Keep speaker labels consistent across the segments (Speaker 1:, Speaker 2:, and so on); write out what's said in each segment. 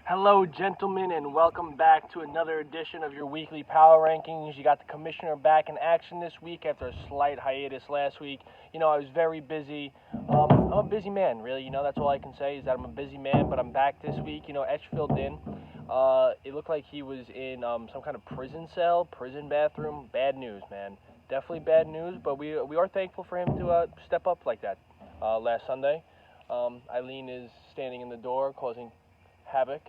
Speaker 1: Hello, gentlemen, and welcome back to another edition of your weekly power rankings. You got the commissioner back in action this week after a slight hiatus last week. I was very busy. I'm a busy man, really. That's all I can say is that I'm a busy man, but I'm back this week. Etch filled in. It looked like he was in some kind of prison cell, prison bathroom. Bad news, man. Definitely bad news, but we are thankful for him to step up like that last Sunday. Eileen is standing in the door causing havoc.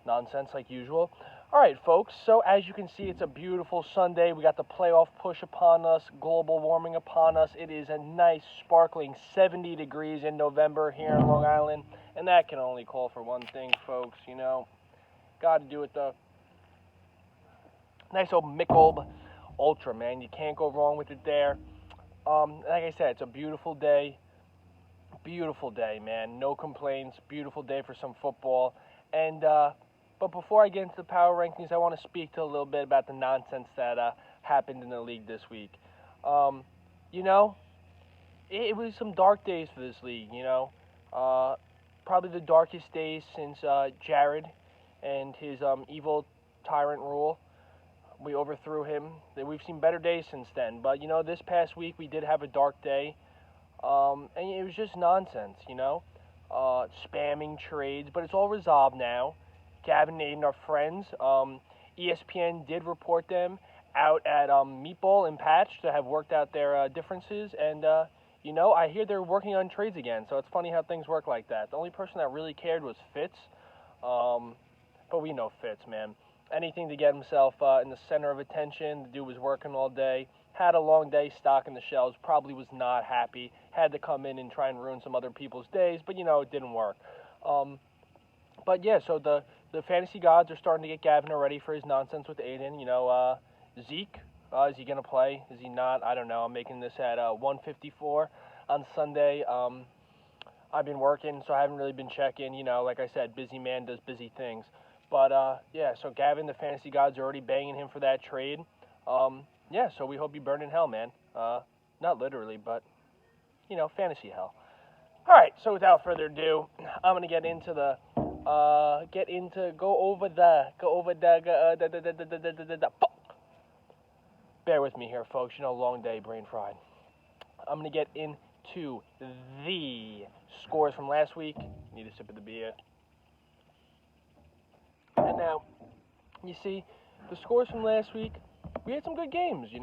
Speaker 1: Nonsense like usual. All right, folks, so as you can see, it's a beautiful Sunday. We got the playoff push upon us, global warming upon us. It is a nice, sparkling 70 degrees in November here in Long Island, and that can only call for one thing, folks, Got to do it, the nice old Michelob Ultra, man. You can't go wrong with it there. Like I said, it's a beautiful day. Beautiful day, man. No complaints. Beautiful day for some football. But before I get into the power rankings, I want to speak to a little bit about the nonsense that happened in the league this week. It was some dark days for this league, Probably the darkest days since Jared and his evil tyrant rule. We overthrew him. We've seen better days since then. But, this past week we did have a dark day. And it was just nonsense, spamming trades. But it's all resolved now. Gavin and Adon are friends. ESPN did report them out at Meatball and Patch to have worked out their differences. And, I hear they're working on trades again. So it's funny how things work like that. The only person that really cared was Fitz. But we know Fitz, man. Anything to get himself in the center of attention. The dude was working all day. Had a long day stocking the shelves. Probably was not happy. Had to come in and try and ruin some other people's days. But, it didn't work. But, yeah, so the fantasy gods are starting to get Gavin ready for his nonsense with Adon. Zeke, is he going to play? Is he not? I don't know. I'm making this at 1:54 on Sunday. I've been working, so I haven't really been checking. Like I said, busy man does busy things. But, yeah, so Gavin, the fantasy gods are already banging him for that trade. Yeah, so we hope you burn in hell, man. Not literally, but, fantasy hell. All right, so without further ado, I'm going to get into bear with me here, folks. Long day, brain fried. I'm going to get into the scores from last week. Need a sip of the beer. And now, you see, the scores from last week, we had some good games, I'm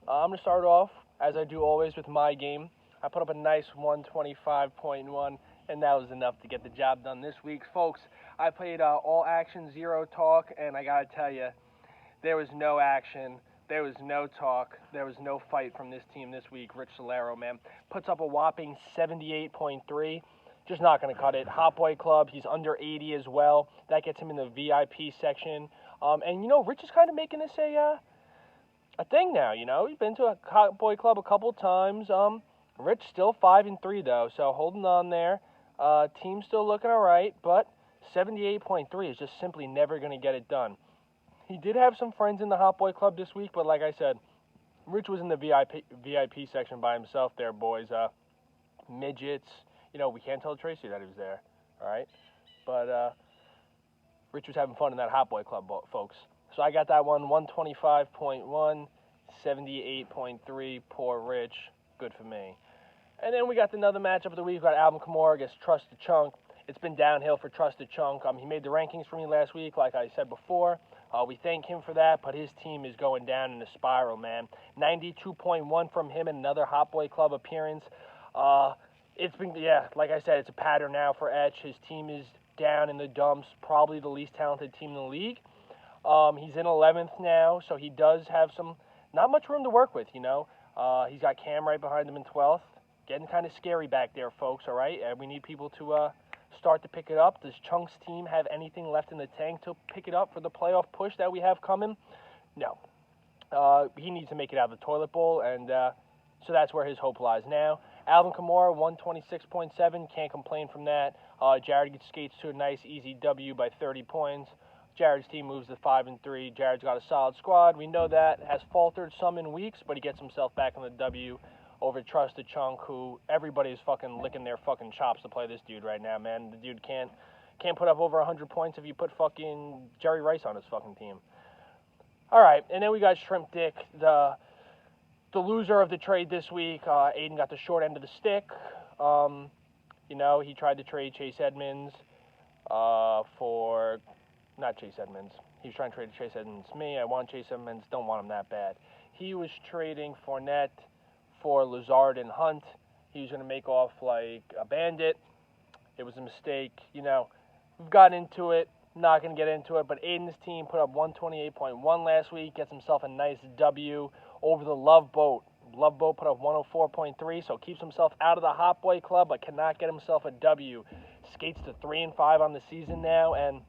Speaker 1: going to start off, as I do always, with my game. I put up a nice 125.1, and that was enough to get the job done this week. Folks, I played all action, zero talk, and I got to tell you, there was no action, there was no talk, there was no fight from this team this week. Rich L, man, puts up a whopping 78.3. Just not going to cut it. Hot Boy Club, he's under 80 as well. That gets him in the VIP section. And, Rich is kind of making this a thing now, He's been to a Hot Boy Club a couple times. Rich still 5-3 though, so holding on there. Team still looking all right, but 78.3 is just simply never going to get it done. He did have some friends in the Hot Boy Club this week, but like I said, Rich was in the VIP section by himself there, boys. Midgets. We can't tell Tracy that he was there, all right? But Rich was having fun in that Hot Boy Club, folks. So I got that one, 125.1, 78.3, poor Rich. Good for me. And then we got another matchup of the week. We got Alvin Kamara against Trusted Chunk. It's been downhill for Trusted Chunk. He made the rankings for me last week, like I said before. We thank him for that, but his team is going down in a spiral, man. 92.1 from him in another Hot Boy Club appearance. It's been, like I said, it's a pattern now for Etch. His team is down in the dumps, probably the least talented team in the league. He's in 11th now, so he does have not much room to work with, He's got Cam right behind him in 12th. Getting kind of scary back there, folks, all right? And we need people to start to pick it up. Does Chunk's team have anything left in the tank to pick it up for the playoff push that we have coming? No. He needs to make it out of the toilet bowl, and so that's where his hope lies now. Alvin Kamara, 126.7, can't complain from that. Jared skates to a nice, easy W by 30 points. Jared's team moves to 5-3. Jared's got a solid squad. We know that. Has faltered some in weeks, but he gets himself back on the W over Trusted Chunk, who everybody is fucking licking their fucking chops to play this dude right now, man. The dude can't Can't put up over 100 points if you put fucking Jerry Rice on his fucking team. All right, and then we got Shrimp Dick, the loser of the trade this week. Adon got the short end of the stick. He tried to trade Chase Edmonds for, not Chase Edmonds. He was trying to trade Chase Edmonds. Me, I want Chase Edmonds, don't want him that bad. He was trading Fournette for Lazard and Hunt. He was going to make off like a bandit. It was a mistake. We've gotten into it. Not going to get into it, but Adon's team put up 128.1 last week, gets himself a nice W over the Love Boat. Love Boat put up 104.3, so keeps himself out of the Hot Boy Club, but cannot get himself a W. Skates to 3-5 on the season now, and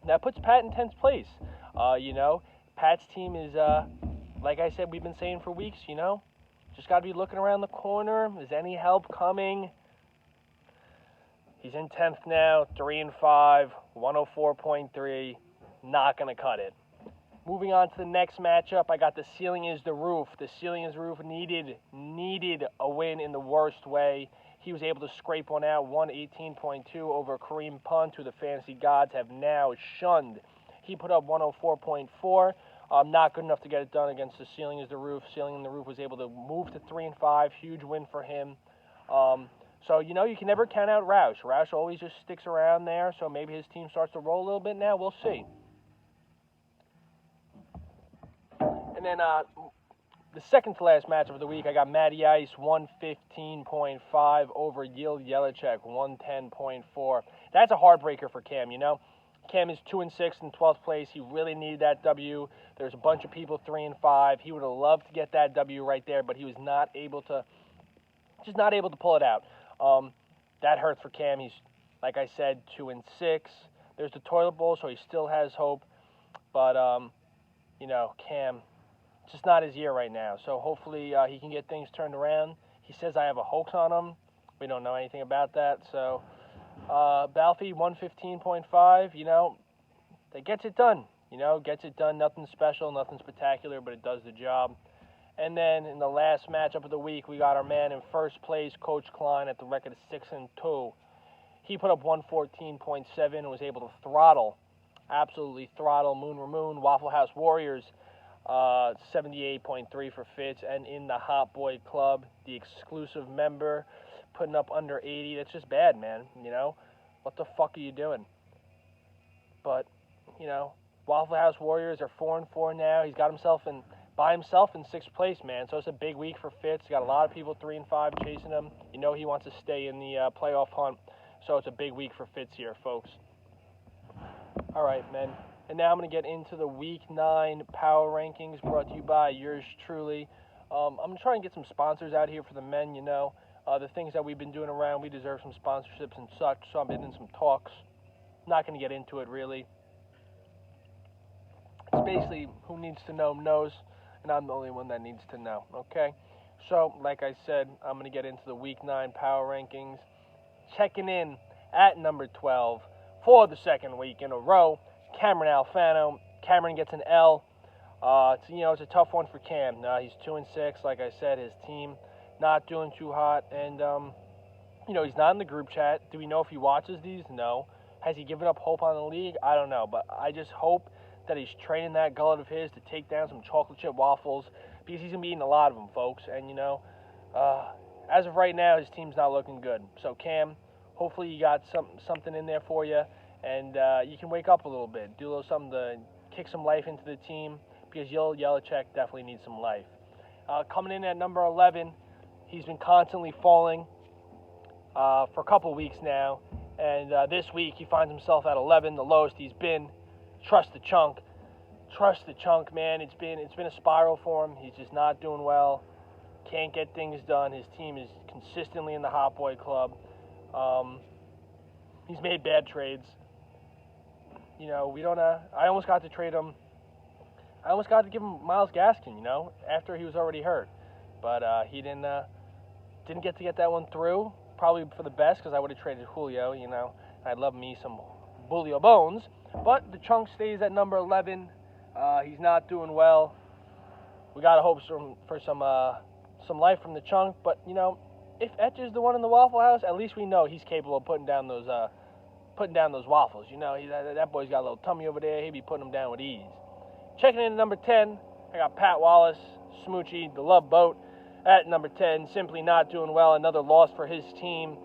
Speaker 1: that puts Pat in 10th place. Pat's team is, like I said, we've been saying for weeks, just got to be looking around the corner. Is any help coming? He's in 10th now, 3-5, 104.3, not going to cut it. Moving on to the next matchup, I got the Ceiling is the Roof. The Ceiling is the Roof needed a win in the worst way. He was able to scrape one out, 118.2 over Kareem Punt, who the fantasy gods have now shunned. He put up 104.4, not good enough to get it done against the Ceiling is the Roof. Ceiling is the Roof was able to move to 3-5, huge win for him. So, you can never count out Rausch. Rausch always just sticks around there, so maybe his team starts to roll a little bit now. We'll see. And then the second to last matchup of the week, I got Matty Ice, 115.5 over Yil Yelicek, 110.4. That's a heartbreaker for Cam, Cam is 2-6 in 12th place. He really needed that W. There's a bunch of people 3-5. He would have loved to get that W right there, but he was not able to pull it out. That hurts for Cam. He's, like I said, 2-6. There's the toilet bowl, so he still has hope. But, Cam, just not his year right now. So hopefully he can get things turned around. He says I have a hoax on him. We don't know anything about that. So, Balfe, 115.5, that gets it done. Gets it done. Nothing special, nothing spectacular, but it does the job. And then in the last matchup of the week, we got our man in first place, Coach Klein, at the record of 6-2. He put up 114.7 and was able to absolutely throttle Moon Ramoon, Waffle House Warriors, 78.3 for Fitz, and in the Hot Boy Club, the exclusive member, putting up under 80. That's just bad, man. What the fuck are you doing? But, Waffle House Warriors are 4-4 now. He's got himself by himself in 6th place, man. So it's a big week for Fitz. Got a lot of people 3-5 chasing him. He wants to stay in the playoff hunt. So it's a big week for Fitz here, folks. All right, man. And now I'm going to get into the Week 9 Power Rankings brought to you by yours truly. I'm going to try and get some sponsors out here for the men, the things that we've been doing around. We deserve some sponsorships and such, so I'm in some talks. Not going to get into it, really. It's basically who needs to know knows. And I'm the only one that needs to know, okay? So, like I said, I'm going to get into the Week 9 Power Rankings. Checking in at number 12 for the second week in a row, Cameron Alfano. Cameron gets an L. It's a tough one for Cam. He's 2-6. Like I said, his team not doing too hot. And, he's not in the group chat. Do we know if he watches these? No. Has he given up hope on the league? I don't know. But I just hope that he's training that gullet of his to take down some chocolate chip waffles, because he's going to be eating a lot of them, folks. And, as of right now, his team's not looking good. So, Cam, hopefully you got something in there for you, and you can wake up a little bit, do a little something to kick some life into the team, because Yil Yelicek definitely needs some life. Coming in at number 11, he's been constantly falling for a couple weeks now, and this week he finds himself at 11, the lowest he's been. Trust the chunk, man. It's been a spiral for him. He's just not doing well. Can't get things done. His team is consistently in the Hot Boy Club. He's made bad trades. I almost got to trade him. I almost got to give him Myles Gaskin, after he was already hurt, but he didn't get that one through. Probably for the best, because I would have traded Julio. I'd love me some Julio Bones. But the chunk stays at number 11. He's not doing well. We got to hope for some life from the chunk. But, if Etch is the one in the Waffle House, at least we know he's capable of putting down those putting down those waffles. You know, that boy's got a little tummy over there. He'd be putting them down with ease. Checking in at number 10, I got Pat Wallace, Smoochie, the Love Boat, at number 10. Simply not doing well. Another loss for his team.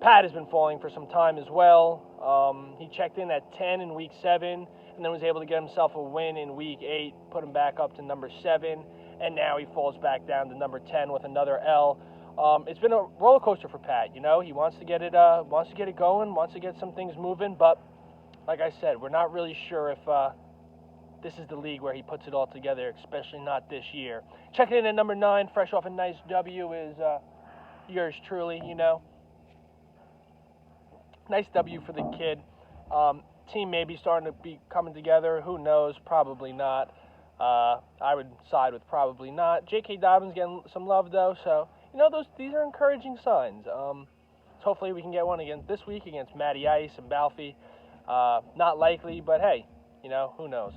Speaker 1: Pat has been falling for some time as well. He checked in at 10 in week 7, and then was able to get himself a win in week 8, put him back up to number 7, and now he falls back down to number 10 with another L. It's been a roller coaster for Pat. You know, he wants to get it going, wants to get some things moving, but like I said, we're not really sure if this is the league where he puts it all together, especially not this year. Checking in at number 9, fresh off a nice W, is yours truly. You know, nice W for the kid. Team may be starting to be coming together. Who knows? Probably not. I would side with probably not. J.K. Dobbins getting some love though, so you know these are encouraging signs. Hopefully we can get one again this week against Matty Ice and Balfe. Not likely, but hey, you know, who knows?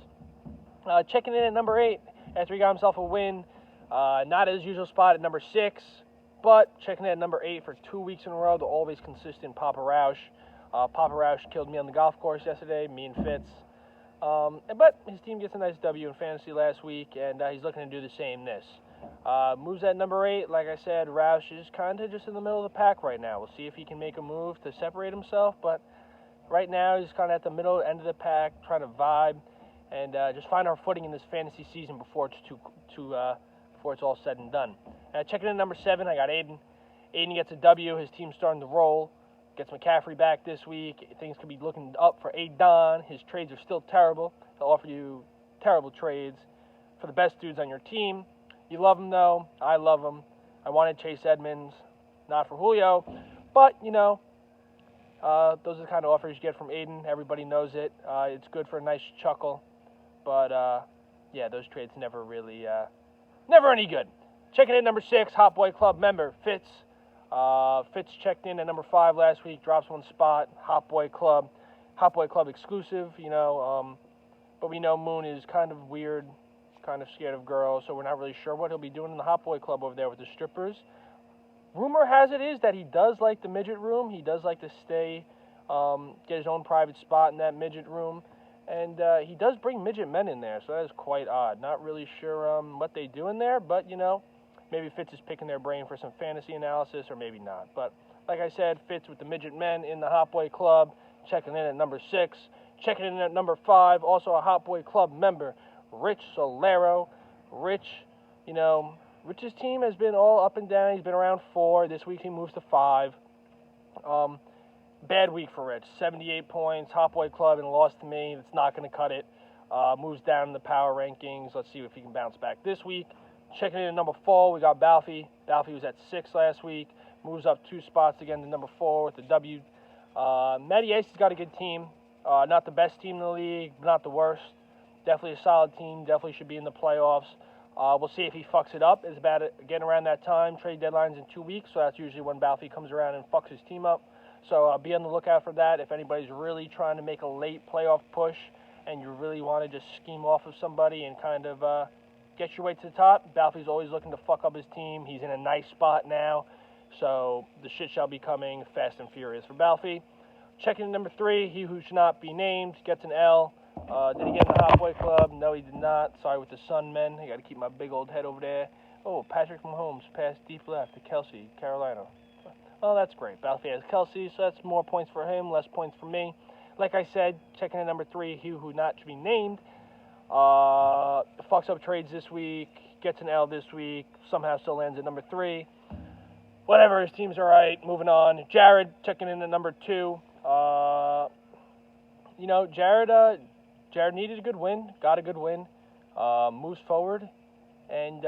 Speaker 1: Checking in at number 8 after he got himself a win. Not at his usual spot at number 6, but checking in at number 8 for 2 weeks in a row. The always consistent Papa Rausch. Papa Rausch killed me on the golf course yesterday, me and Fitz. But his team gets a nice W in fantasy last week, and he's looking to do the same this. Moves at number 8, like I said, Rausch is kind of just in the middle of the pack right now. We'll see if he can make a move to separate himself, but right now he's kind of at the middle end of the pack, trying to vibe and just find our footing in this fantasy season before it's all said and done. Checking in at number 7, I got Adon. Adon gets a W. His team's starting to roll. Gets McCaffrey back this week. Things could be looking up for Adon. His trades are still terrible. He'll offer you terrible trades for the best dudes on your team. You love him, though. I love him. I wanted Chase Edmonds, not for Julio. But, you know, those are the kind of offers you get from Adon. Everybody knows it. It's good for a nice chuckle. But, yeah, those trades never any good. Checking in number 6, Hot Boy Club member, Fitz. Fitz checked in at number 5 last week, drops one spot. Hot Boy Club exclusive, you know. But we know Moon is kind of weird, kind of scared of girls, so we're not really sure what he'll be doing in the Hot Boy Club over there with the strippers. Rumor has it is that he does like the midget room. He does like to stay, get his own private spot in that midget room. And he does bring midget men in there, so that is quite odd. Not really sure what they do in there, but, you know, maybe Fitz is picking their brain for some fantasy analysis, or maybe not. But, like I said, Fitz with the midget men in the Hot Boy Club, checking in at number 6. Checking in at number 5, also a Hot Boy Club member, Rich Solero. Rich, you know, Rich's team has been all up and down. He's been around 4. This week he moves to 5. Bad week for Rich. 78 points, Hot Boy Club, and a loss to me. That's not going to cut it. Moves down in the power rankings. Let's see if he can bounce back this week. Checking in at number 4, we got Balfe. Balfe was at 6 last week. Moves up 2 spots again to number 4 with the W. Matty Ice has got a good team. Not the best team in the league, not the worst. Definitely a solid team. Definitely should be in the playoffs. We'll see if he fucks it up. It's about again around that time. Trade deadline's in 2 weeks, so that's usually when Balfe comes around and fucks his team up. So be on the lookout for that. If anybody's really trying to make a late playoff push and you really want to just scheme off of somebody and kind of get your way to the top, Balfe's always looking to fuck up his team. He's in a nice spot now, so the shit shall be coming fast and furious for Balfe. Checking in number 3, he who should not be named gets an L. Did he get in the Hot Boy Club? No, he did not. Sorry with the Sun men. I got to keep my big old head over there. Oh, Patrick Mahomes passed deep left to Kelsey, Carolina. Oh, that's great. Balfe has Kelsey, so that's more points for him, less points for me. Like I said, checking in number 3, he who not to be named. Fucks up trades this week, gets an L this week, somehow still lands at number 3. Whatever, his team's all right. Moving on. Jared checking in at number 2. You know, Jared needed a good win, got a good win, moves forward, and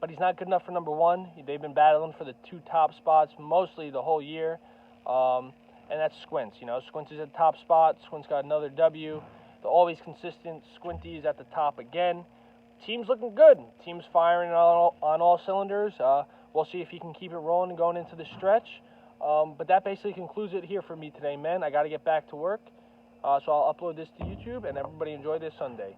Speaker 1: but he's not good enough for number 1. They've been battling for the 2 top spots mostly the whole year, and that's Squints. You know, Squints is at the top spot. Squints got another W. The always consistent Squinty's at the top again. Team's looking good. Team's firing on all cylinders. We'll see if he can keep it rolling and going into the stretch. But that basically concludes it here for me today, man. I got to get back to work. So I'll upload this to YouTube, and everybody enjoy this Sunday.